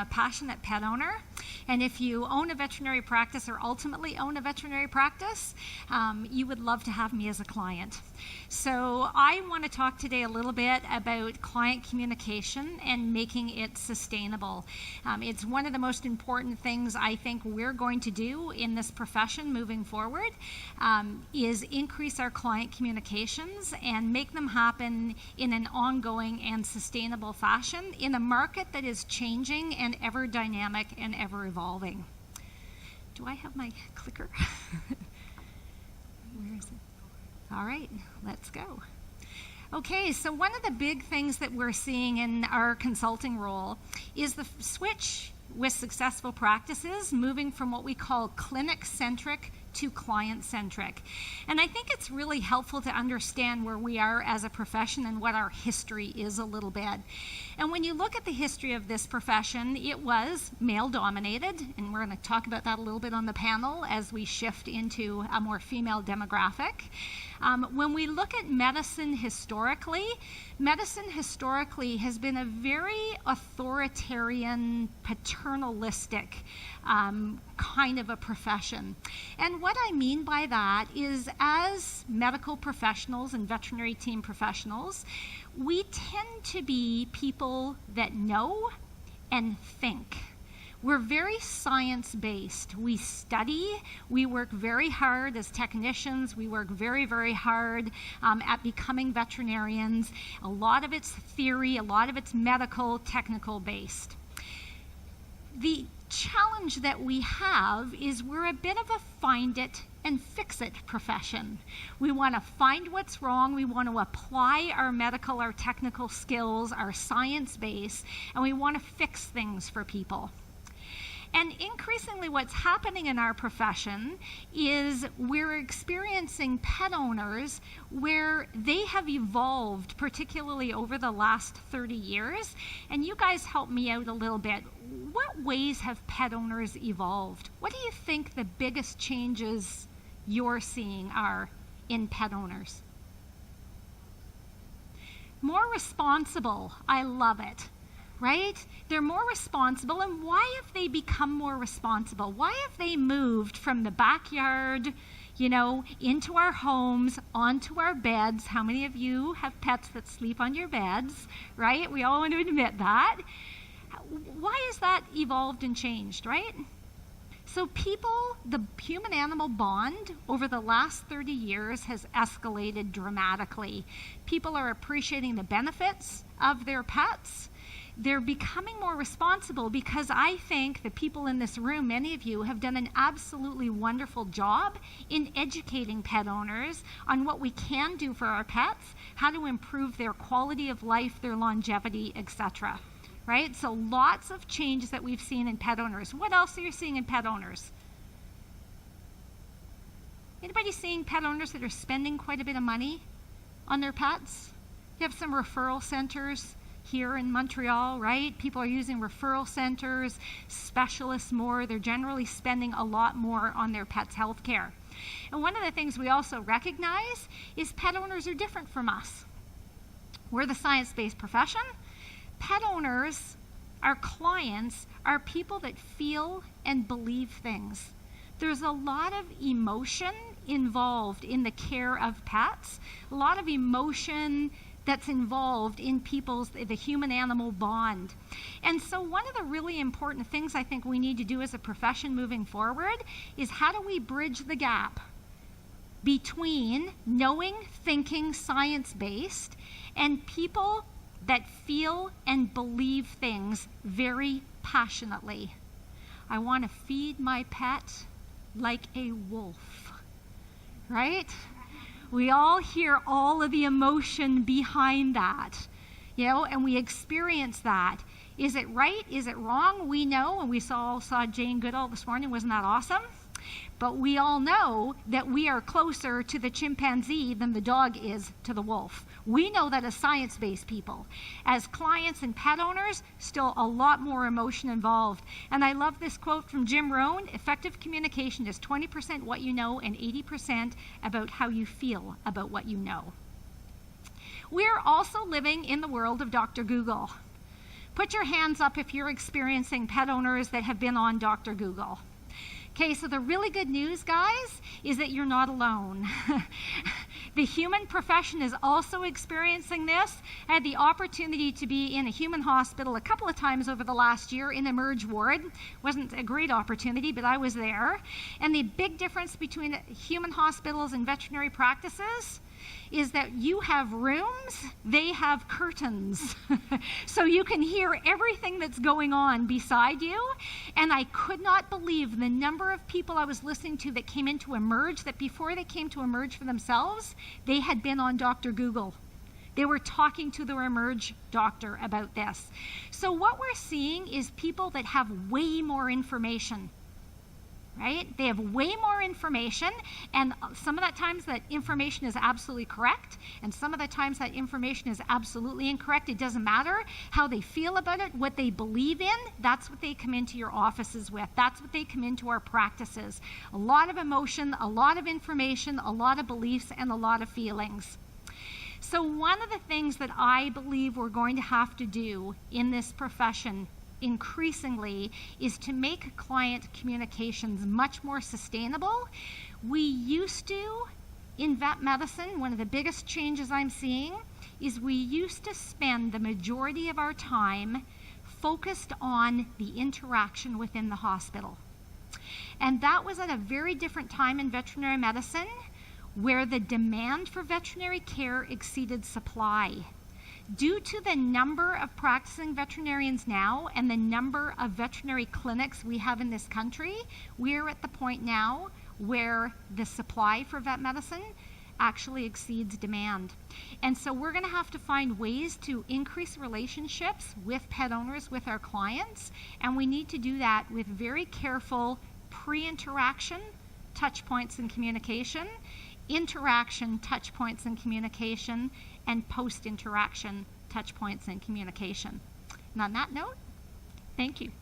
a passionate pet owner. And if you own a veterinary practice or ultimately own a veterinary practice, you would love to have me as a client. So I want to talk today a little bit about client communication and making it sustainable. It's one of the most important things I think we're going to do in this profession moving forward, is increase our client communications and make them happen in an ongoing and sustainable fashion in a market that is changing and ever dynamic and ever evolving. Do I have my clicker? Where is it? All right, let's go. Okay, so one of the big things that we're seeing in our consulting role is the switch with successful practices moving from what we call clinic-centric to client-centric. And I think it's really helpful to understand where we are as a profession and what our history is a little bit. And when you look at the history of this profession, it was male-dominated, and we're going to talk about that a little bit on the panel as we shift into a more female demographic. When we look at medicine historically has been a very authoritarian, paternalistic kind of a profession. And what I mean by that is, as medical professionals and veterinary team professionals, we tend to be people that know and think. We're very science-based. We study, we work very hard as technicians, we work very, very hard at becoming veterinarians. A lot of it's theory, a lot of it's medical, technical-based. The challenge that we have is we're a bit of a find it and fix it profession. We want to find what's wrong, we want to apply our medical, our technical skills, our science base, and we want to fix things for people. And increasingly what's happening in our profession is we're experiencing pet owners where they have evolved, particularly over the last 30 years. And you guys help me out a little bit. What ways have pet owners evolved? What do you think the biggest changes you're seeing are in pet owners? More responsible. I love it. Right? They're more responsible. And why have they become more responsible? Why have they moved from the backyard, into our homes, onto our beds? How many of you have pets that sleep on your beds, right? We all want to admit that. Why has that evolved and changed, right? So the human-animal bond over the last 30 years has escalated dramatically. People are appreciating the benefits of their pets. They're becoming more responsible because I think the people in this room, many of you, have done an absolutely wonderful job in educating pet owners on what we can do for our pets, how to improve their quality of life, their longevity, etc. Right? So lots of changes that we've seen in pet owners. What else are you seeing in pet owners? Anybody seeing pet owners that are spending quite a bit of money on their pets? You have some referral centers here in Montreal, right? People are using referral centers, specialists more. They're generally spending a lot more on their pets' health care. And one of the things we also recognize is pet owners are different from us. We're the science-based profession. Pet owners, our clients, are people that feel and believe things. There's a lot of emotion involved in the care of pets, a lot of emotion that's involved in the human-animal bond. And so one of the really important things I think we need to do as a profession moving forward is how do we bridge the gap between knowing, thinking, science-based, and people that feel and believe things very passionately. I want to feed my pet like a wolf, right? We all hear all of the emotion behind that, and we experience that. Is it right? Is it wrong? We know, and we saw Jane Goodall this morning. Wasn't that awesome? But we all know that we are closer to the chimpanzee than the dog is to the wolf. We know that as science-based people. As clients and pet owners, still a lot more emotion involved. And I love this quote from Jim Rohn: effective communication is 20% what you know and 80% about how you feel about what you know. We're also living in the world of Dr. Google. Put your hands up if you're experiencing pet owners that have been on Dr. Google. Okay, so the really good news, guys, is that you're not alone. The human profession is also experiencing this. I had the opportunity to be in a human hospital a couple of times over the last year in Emerge Ward. Wasn't a great opportunity, but I was there. And the big difference between human hospitals and veterinary practices is that you have rooms, they have curtains. So you can hear everything that's going on beside you. And I could not believe the number of people I was listening to that came into Emerge, that before they came to Emerge for themselves, they had been on Dr. Google. They were talking to their Emerge doctor about this. So what we're seeing is people that have way more information. Right? They have way more information, and some of the times that information is absolutely correct, and some of the times that information is absolutely incorrect. It doesn't matter how they feel about it, what they believe in, that's what they come into your offices with. That's what they come into our practices. A lot of emotion, a lot of information, a lot of beliefs, and a lot of feelings. So one of the things that I believe we're going to have to do in this profession increasingly is to make client communications much more sustainable. We used to, in vet medicine, one of the biggest changes I'm seeing is we used to spend the majority of our time focused on the interaction within the hospital. And that was at a very different time in veterinary medicine where the demand for veterinary care exceeded supply. Due to the number of practicing veterinarians now and the number of veterinary clinics we have in this country, we're at the point now where the supply for vet medicine actually exceeds demand. And so we're going to have to find ways to increase relationships with pet owners, with our clients, and we need to do that with very careful pre-interaction touch points and communication, interaction touch points and communication, and post-interaction touch points and communication. And on that note, thank you.